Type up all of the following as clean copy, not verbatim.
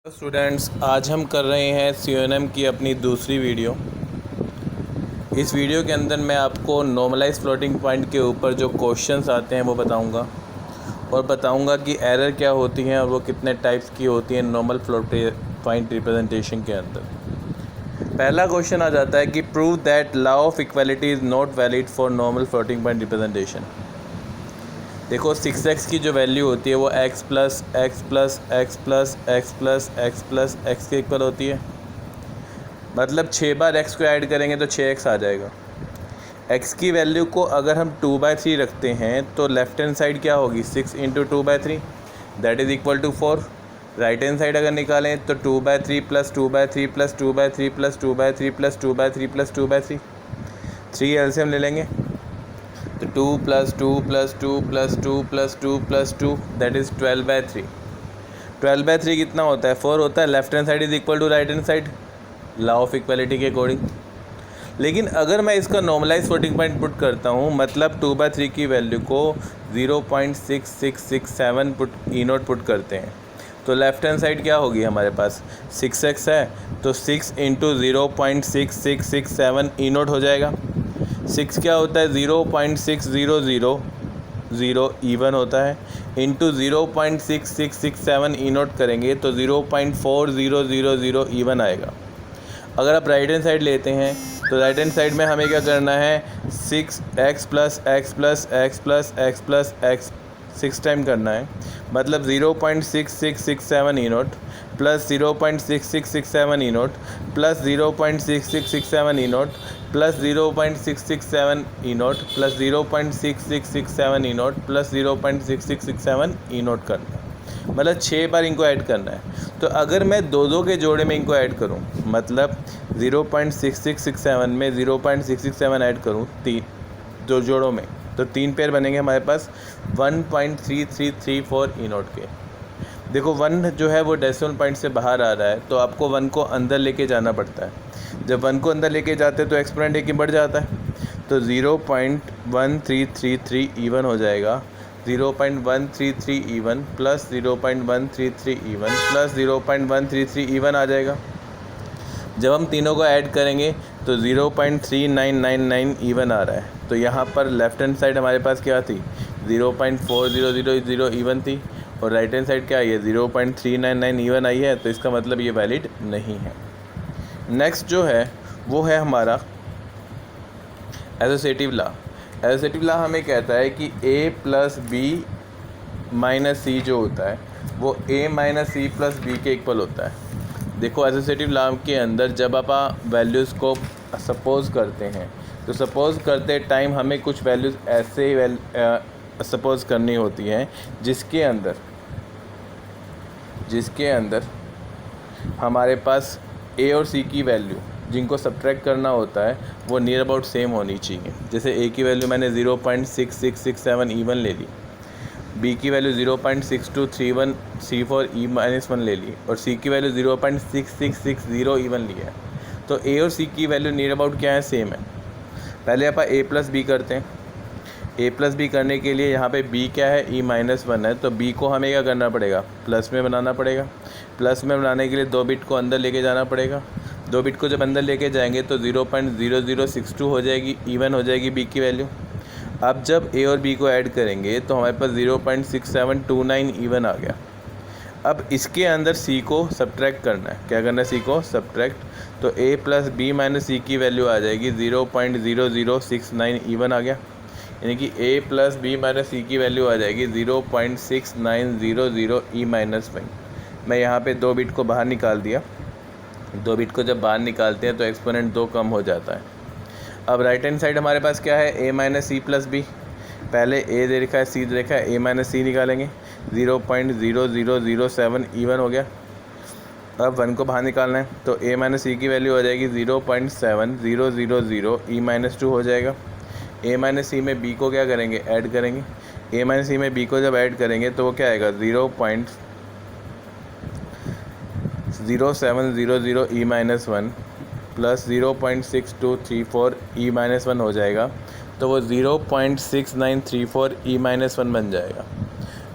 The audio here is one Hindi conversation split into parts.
स्टूडेंट्स, आज हम कर रहे हैं CUNM की अपनी दूसरी वीडियो। इस वीडियो के अंदर मैं आपको नॉर्मलाइज फ्लोटिंग पॉइंट के ऊपर जो क्वेश्चंस आते हैं वो बताऊंगा और बताऊंगा कि एरर क्या होती हैं और वो कितने टाइप्स की होती हैं नॉर्मल फ्लोटिंग पॉइंट रिप्रेजेंटेशन के अंदर। पहला क्वेश्चन आ जाता है कि prove that law of equality is not valid for normal floating point representation. देखो 6x की जो वैल्यू होती है वो x plus x plus x plus x plus x plus x के इक्वल होती है। मतलब 6 बार x को ऐड करेंगे तो 6x आ जाएगा। x की वैल्यू को अगर हम 2/3 रखते हैं तो लेफ्ट हैंड साइड क्या होगी 6 into 2/3 that is equal to 4। Right hand side अगर निकालें तो 2/3 plus 2/3 plus 2/3 plus 2/3 plus 2/3 plus 2/3 3 LCM ले लेंगे तो 2 plus 2 plus 2 plus 2 plus 2 plus 2 that is 12/3। 12/3 कितना होता है 4 होता है। Left hand side is equal to right hand side law of equality के अकॉर्डिंग। लेकिन अगर मैं इसका नॉर्मलाइज फ्लोटिंग पॉइंट पुट करता हूँ, मतलब 2/3 की वैल्यू को 0.6667 पुट E0 पुट करते हैं तो लेफ्ट हैंड साइड क्या होगी हमारे पास 6x है तो 6 इंटू 0.6667 E0 हो जाएगा। 6 क्या होता है 0.6000 E1 होता है इंटू 0.6667 E0 करेंगे तो 0.4000 E1 आएगा। अगर आप राइट हैंड साइड लेते हैं तो राइट हैंड साइड में हमें क्या करना है 6x plus x plus x plus x plus x 6 time करना है, मतलब 0.6667 E0 plus 0.6667 E0 plus 0.6667 E0 plus 0.667 E0 plus 0.6667 E0 plus 0.6667 E0 करना है, मतलब 6 बार इनको ऐड करना है। तो अगर मैं दो के जोड़े में इनको ऐड करूं, मतलब 0.6667 में 0.667 ऐड करूं दो जोड़ों में तो 3 पेयर बनेंगे हमारे पास 1.3334 E0 के। देखो 1 जो है वो डेसिमल पॉइंट से बाहर आ रहा है तो आपको 1 को अंदर लेके जाना पड़ता है। जब 1 को अंदर लेके जाते हैं तो एक्सपोनेंट एक ही बढ़ जाता है तो 0.1333 E1 हो जाएगा। 0.133 E1 plus 0.133 E1 plus 0.133 E1 आ जाएगा। जब हम तीनों को ऐड करेंगे तो 0.3999 E1 आ रहा है। तो यहाँ पर लेफ्ट हैंड साइड हमारे पास क्या थी 0.4000 E1 थी और राइट हैंड साइड क्या आई है 0.399 E1 आई है, तो इसका मतलब ये वैलिड नहीं है। नेक्स्ट जो है वो है हमारा एसोसिएटिव लॉ। एसोसिएटिव लॉ हमें कहता है कि a plus B minus C जो होता है वो a minus C plus B के इक्वल होता है। देखो एसोसिएटिव लॉ के अंदर जब आप वैल्यूज़ को सपोज़ करते हैं तो सपोज़ करते टाइम हमें कुछ वैल्यूज़ ऐसे सपोज़ करनी होती हैं जिसके अंदर हमारे पास a और c की वैल्यू जिनको सब्ट्रैक्ट करना होता है वो नियर अबाउट सेम होनी चाहिए। जैसे a की वैल्यू मैंने 0.6667 E1 ले ली, b की वैल्यू 0.623134 E-1 ले ली और c की वैल्यू 0.6660 E1 ली है। तो a और c की वैल्यू नियर अबाउट क्या है सेम है। पहले आप a प्लस बी करते हैं। a प्लस बी करने के लिए यहाँ पे b क्या है E-1 है तो b को हमें क्या करना पड़ेगा प्लस में बनाना पड़ेगा। प्लस में बनाने के लिए 2 बिट को अंदर लेके जाना पड़ेगा। 2 बिट को जब अंदर लेके जाएंगे तो 0.0062 हो जाएगी E1 हो जाएगी b की वैल्यू। अब जब a और b को ऐड करेंगे तो हमारे पास 0.6729 E1 आ गया। अब इसके अंदर c को सब्ट्रैक्ट करना है। क्या करना है c को सब्ट्रैक्ट, तो a प्लस बी माइनस सी की वैल्यू आ जाएगी 0.0069 E1 आ गया, यानी कि a प्लस बी माइनस सी की वैल्यू आ जाएगी 0.6900 E-1। मैं यहाँ पे 2 बिट को बाहर निकाल दिया। 2 बिट को जब बाहर निकालते हैं तो एक्सपोनेंट 2 कम हो जाता है। अब राइट हैंड साइड हमारे पास क्या है a minus C plus B. पहले a दे रखा है c दे रखा है, a माइनस सी निकालेंगे 0.0007 E1 हो गया। अब 1 को बाहर निकालना है तो a माइनस सी की वैल्यू हो जाएगी 0.7000 E-2 हो जाएगा। a माइनस सी में b को क्या करेंगे ऐड करेंगे। a माइनस सी में b को जब ऐड करेंगे तो वो क्या आएगा 0.0700 E-1 प्लस 0.6234 E-1 हो जाएगा, तो वो 0.6934 E-1 बन जाएगा।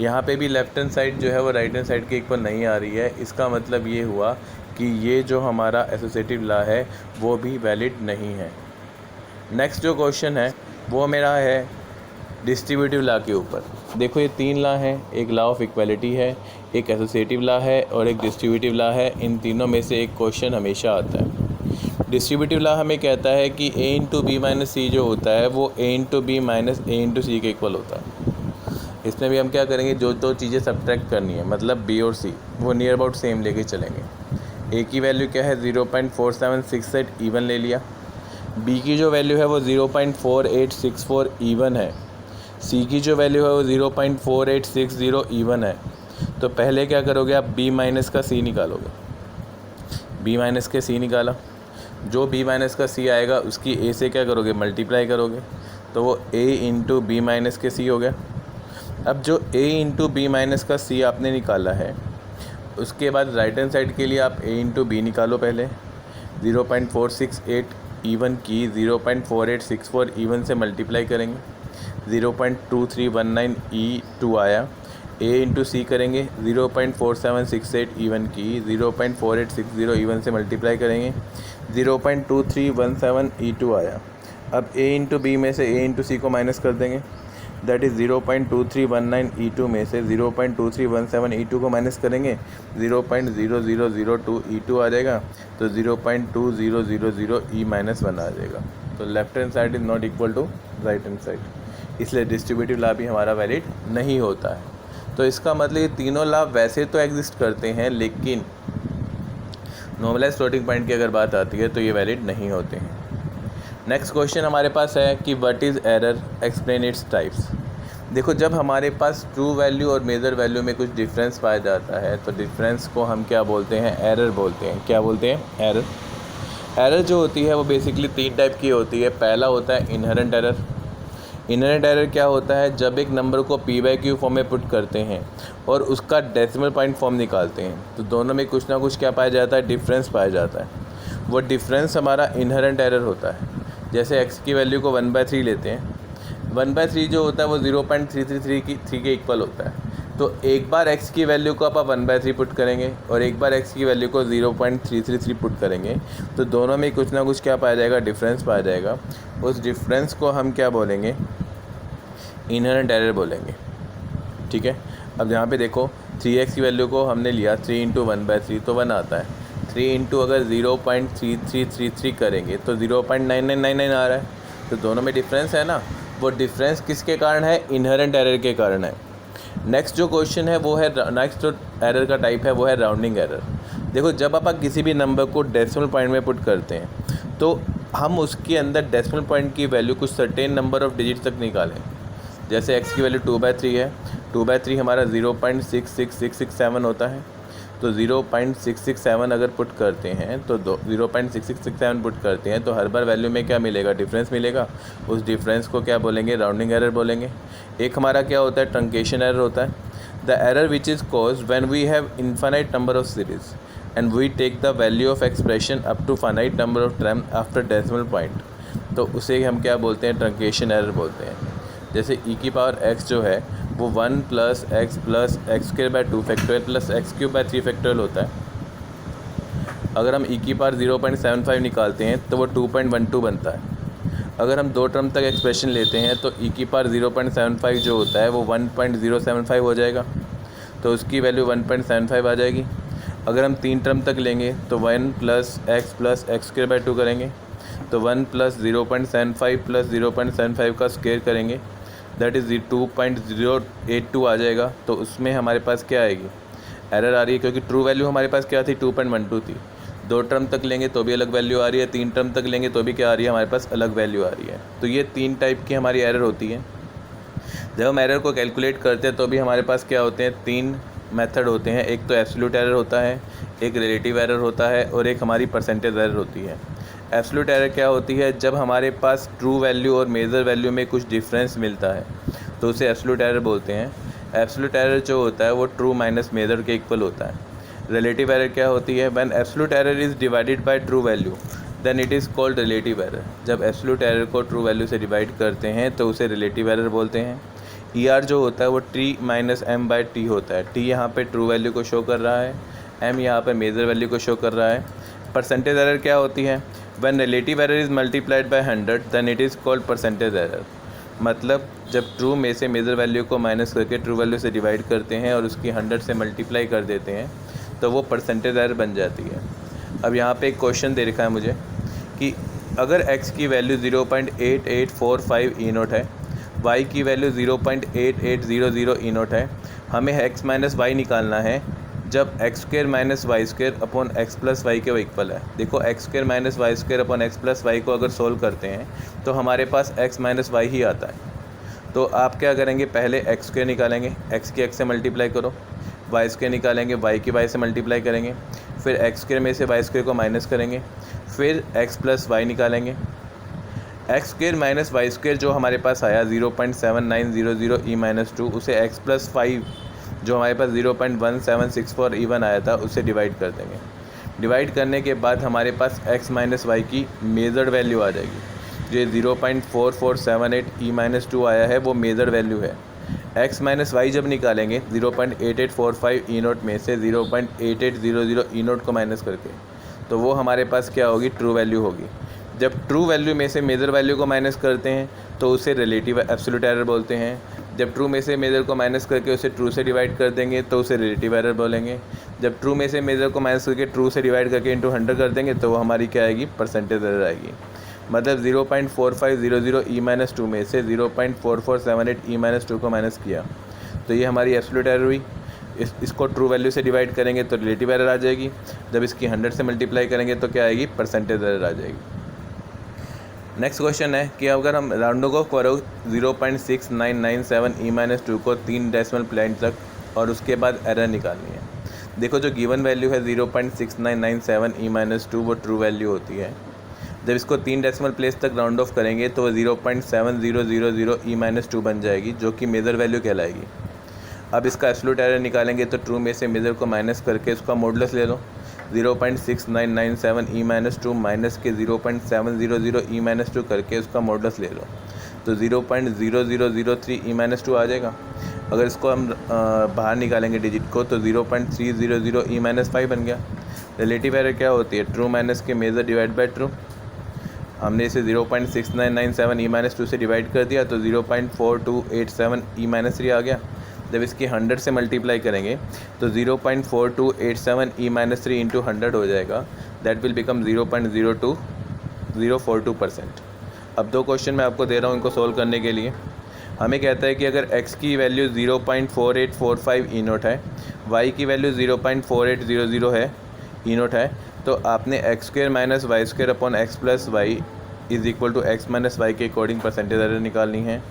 यहाँ पे भी लेफ्ट हैंड साइड जो है वो राइट हैंड साइड के इक्वल नहीं आ रही है। इसका मतलब ये हुआ कि ये जो हमारा एसोसिएटिव लॉ है वो भी वैलिड नहीं है। नेक्स्ट जो क्वेश्चन है वो मेरा है डिस्ट्रीब्यूटिव लॉ के ऊपर। देखो ये 3 लॉ हैं, एक लॉ ऑफ इक्वालिटी है, एक एसोसिएटिव लॉ है और एक डिस्ट्रीब्यूटिव लॉ है। इन तीनों में से एक क्वेश्चन हमेशा आता है। डिस्ट्रीब्यूटिव लॉ हमें कहता है कि a into B minus C जो होता है वो a into B minus A into C के इक्वल होता है। इसमें भी हम क्या करेंगे, जो दो चीज़ें सब्ट्रैक्ट करनी है, मतलब b और c वो नियर अबाउट सेम लेके चलेंगे। a की वैल्यू क्या है 0.4768 ईवन ले लिया, b की जो वैल्यू है वो 0.4864 ईवन है, c की जो वैल्यू है वो 0.4860 ईवन है। तो पहले क्या करोगे आप b माइनस का c निकालोगे, b माइनस के c निकाला, जो b माइनस का c आएगा उसकी a से क्या करोगे मल्टीप्लाई करोगे, तो वो a इंटू बी माइनस के c हो गया। अब जो a इंटू बी माइनस का c आपने निकाला है उसके बाद राइट हैंड साइड के लिए आप a इंटू बी निकालो। पहले 0.468 ईवन की 0.4864 ईवन से मल्टीप्लाई करेंगे, 0.2319 E2 आया। a इंटू सी करेंगे 0.4768 ईवन की 0.4860 ईवन से मल्टीप्लाई करेंगे, 0.2317 E2 आया। अब a इंटू बी में से a इंटू सी को माइनस कर देंगे, दैट इज़ 0.2319 E2 में से 0.2317 E2 को माइनस करेंगे, 0.0002 E2 आ जाएगा, तो 0.2000 E माइनस 1 आ जाएगा। तो left hand side is not equal to right hand side, इसलिए डिस्ट्रीब्यूटिव लॉ भी हमारा वैलिड नहीं होता है। तो इसका मतलब ये तीनों लॉ वैसे तो एग्जिस्ट करते हैं, लेकिन नॉर्मलाइज्ड फ्लोटिंग पॉइंट की अगर बात आती है तो ये वैलिड नहीं होते हैं। नेक्स्ट क्वेश्चन हमारे पास है कि what is error, explain its types. देखो जब हमारे पास ट्रू वैल्यू और मेजर वैल्यू में कुछ डिफरेंस पाया जाता है तो डिफरेंस को हम क्या बोलते हैं, एरर बोलते हैं। क्या बोलते हैं, एरर। एरर जो होती है वो बेसिकली 3 टाइप की होती है। पहला होता है इनहेरेंट एरर। इनहेरेंट एरर क्या होता है, जब एक नंबर को p/q फॉर्म में पुट करते हैं और उसका डेसिमल पॉइंट फॉर्म निकालते हैं तो दोनों में कुछ ना कुछ क्या पाया जाता है, डिफरेंस पाया जाता है। वो डिफरेंस हमारा इनहेरेंट एरर होता है। जैसे x की वैल्यू को 1/3 लेते हैं, 1/3 जो होता है वो 0.333 के इक्वल होता है। तो एक बार x की वैल्यू को आप 1/3 पुट करेंगे और एक बार x की वैल्यू को 0.333 पुट करेंगे तो दोनों में कुछ ना कुछ क्या पाया जाएगा, डिफरेंस पाया जाएगा। उस डिफरेंस को हम क्या बोलेंगे, इनहेरेंट एरर बोलेंगे। ठीक है। अब यहाँ पे देखो 3x की वैल्यू को हमने लिया 3 इंटू 1/3 तो 1 आता है, 3 इंटू अगर 0.3333 करेंगे तो 0.9999 आ रहा है। तो दोनों में डिफरेंस है ना, वो डिफरेंस किसके कारण है, इनहेरेंट एरर के कारण है। नेक्स्ट जो क्वेश्चन है वो है, नेक्स्ट जो एरर का टाइप है वो है राउंडिंग एरर। देखो जब आप किसी भी नंबर को डेसिमल पॉइंट में पुट करते हैं तो हम उसके अंदर डेसिमल पॉइंट की वैल्यू कुछ सर्टेन नंबर ऑफ डिजिट तक निकालें। जैसे x की वैल्यू 2/3 है, 2/3 हमारा 0.66667 होता है। तो 0.667 अगर पुट करते हैं तो 0.6667 पुट करते हैं तो हर बार वैल्यू में क्या मिलेगा, डिफरेंस मिलेगा। उस डिफरेंस को क्या बोलेंगे, राउंडिंग एरर बोलेंगे। एक हमारा क्या होता है, ट्रंकेशन एरर होता है। The error which is caused when we have infinite number of series and we take the value of expression up to finite number of term after decimal point, तो उसे हम क्या बोलते हैं, ट्रंकेशन एरर बोलते हैं। जैसे e की पावर x जो है वो 1 + x + x² 2 factorial plus x³ 3 factorial होता है। अगर हम e की पावर 0.75 निकालते हैं तो वो 2.12 बनता है। अगर हम 2 टर्म तक एक्सप्रेशन लेते हैं तो e की पावर 0.75 जो होता है वो 1.075 हो जाएगा, तो उसकी वैल्यू 1.75 आ जाएगी। अगर हम 3 टर्म तक लेंगे तो 1 + x + x² 2 करेंगे तो 1 + 0.75 + 0.75 का स्क्वायर करेंगे, दैट इज़ 2.082 आ जाएगा। तो उसमें हमारे पास क्या आएगी, एरर आ रही है, क्योंकि ट्रू वैल्यू हमारे पास क्या थी, 2.12 थी। 2 टर्म तक लेंगे तो भी अलग वैल्यू आ रही है, 3 टर्म तक लेंगे तो भी क्या आ रही है, हमारे पास अलग वैल्यू आ रही है। तो ये 3 टाइप की हमारी एरर होती है। जब हम एरर को कैलकुलेट करते हैं तो भी हमारे पास क्या होते हैं, 3 मेथड होते हैं। एक तो एब्सोल्यूट एरर होता है, एक रिलेटिव एरर होता है और एक हमारी परसेंटेज एरर होती है। एब्सोल्यूट एरर क्या होती है, जब हमारे पास ट्रू वैल्यू और मेजर वैल्यू में कुछ डिफरेंस मिलता है तो उसे एब्सोल्यूट एरर बोलते हैं। एब्सोल्यूट एरर जो होता है वो ट्रू माइनस मेजर के इक्वल होता है। रिलेटिव एरर क्या होती है, when absolute error is divided by true value then it is called relative error. जब एब्सोल्यूट एरर को ट्रू वैल्यू से डिवाइड करते हैं तो उसे रिलेटिव एरर बोलते हैं। ई आर जो होता है वो T minus M by T होता है। टी यहाँ पे ट्रू वैल्यू को शो कर रहा है, एम यहाँ पे मेजर वैल्यू को शो कर रहा है। परसेंटेज एरर क्या होती है? When relative error is multiplied by 100 then it is called percentage error. मतलब जब ट्रू में से मेजर वैल्यू को माइनस करके ट्रू वैल्यू से डिवाइड करते हैं और उसकी 100 से मल्टीप्लाई कर देते हैं तो वो परसेंटेज एरर बन जाती है। अब यहाँ पे एक क्वेश्चन दे रखा है मुझे कि अगर x की वैल्यू 0.8845 ई नोट है, y की वैल्यू 0.8800 ई नोट है, हमें x माइनस वाई निकालना है जब x square minus y square upon x plus y के वो इक्वल है। देखो x square minus y square upon x plus y को अगर सोल्व करते हैं तो हमारे पास एक्स माइनस वाई ही आता है। तो आप क्या करेंगे, पहले एक्स स्क्र निकालेंगे, एक्स की एक्स से मल्टीप्लाई करो, वाई स्क्र निकालेंगे, वाई की वाई से मल्टीप्लाई करेंगे, फिर एक्स स्क्र में से वाई स्क्र को माइनस करेंगे, फिर एक्स प्लस वाई निकालेंगे। X square minus y square जो हमारे पास आया 0.7900 ई माइनस 2, उसे एक्स प्लस 5 जो हमारे पास 0.1764 ई1 आया था उससे डिवाइड कर देंगे। डिवाइड करने के बाद हमारे पास x माइनस वाई की मेजर्ड वैल्यू आ जाएगी। जो 0.4478 ई माइनस 2 आया है वो मेजर्ड वैल्यू है। x माइनस वाई जब निकालेंगे 0.8845 ई नोट में से 0.8800 ई नोट को माइनस करके, तो वो हमारे पास क्या होगी, ट्रू वैल्यू होगी। जब ट्रू वैल्यू में से मेजर वैल्यू को माइनस करते हैं तो उसे रिलेटिव एब्सोल्यूट एरर बोलते हैं। जब ट्रू में से मेजर को माइनस करके उसे ट्रू से डिवाइड कर देंगे तो उसे रिलेटिव एरर बोलेंगे। जब ट्रू में से मेजर को माइनस करके ट्रू से डिवाइड करके इंटू 100 कर देंगे तो वो हमारी क्या आएगी, परसेंटेज एरर आएगी। मतलब 0.4500 ई माइनस 2 में से 0.4478 ई माइनस 2 को माइनस किया तो ये हमारी एब्सोल्यूट एरर हुई। इसको ट्रू वैल्यू से डिवाइड करेंगे तो रिलेटिव एरर आ जाएगी। जब इसकी 100 से मल्टीप्लाई करेंगे तो क्या आएगी, परसेंटेज एरर आ जाएगी। नेक्स्ट क्वेश्चन है कि अगर हम राउंड ऑफ करो 0.6997 ई माइनस 2 को 3 डेसिमल प्लेस तक और उसके बाद एरर निकालनी है। देखो जो गिवन वैल्यू है 0.6997 ई माइनस 2 वो ट्रू वैल्यू होती है। जब इसको 3 डेसिमल प्लेस तक राउंड ऑफ करेंगे तो वो 0.7000 ई माइनस 2 बन जाएगी जो कि मेजर वैल्यू कहलाएगी। अब इसका एब्सोल्यूट एरर निकालेंगे तो ट्रू में से मेजर को माइनस करके उसका मॉडुलस ले लो। 0.6997 ई माइनस 2 माइनस के 0.700 ई माइनस 2 करके उसका मॉडुलस ले लो तो 0.0003 ई माइनस 2 आ जाएगा। अगर इसको हम बाहर निकालेंगे डिजिट को तो 0.300 ई माइनस 5 बन गया। रिलेटिव एरर क्या होती है, ट्रू माइनस के मेजर डिवाइड बाय ट्रू। हमने इसे 0.6997 ई माइनस 2 से डिवाइड कर दिया तो 0.4287 ई माइनस 3 आ गया। जब इसकी 100 से मल्टीप्लाई करेंगे तो 0.4287 ई माइनस 3 इंटू 100 हो जाएगा। That will become 0.02042%। अब दो क्वेश्चन मैं आपको दे रहा हूँ इनको सोल्व करने के लिए। हमें कहता है कि अगर x की वैल्यू 0.4845 ई नोट है, y की वैल्यू 0.4800 है ई नोट है, तो आपने x square minus y square upon x plus y is equal to x minus y के अकॉर्डिंग परसेंटेज एरर निकालनी है।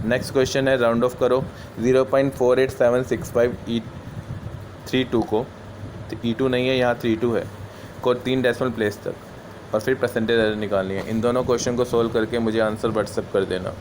नेक्स्ट क्वेश्चन है राउंड ऑफ करो 0.48765 E32 को, E2 नहीं है यहाँ 32 है, को 3 डेसिमल प्लेस तक और फिर परसेंटेज एरर निकालनी है। इन दोनों क्वेश्चन को सोल्व करके मुझे आंसर व्हाट्सएप कर देना।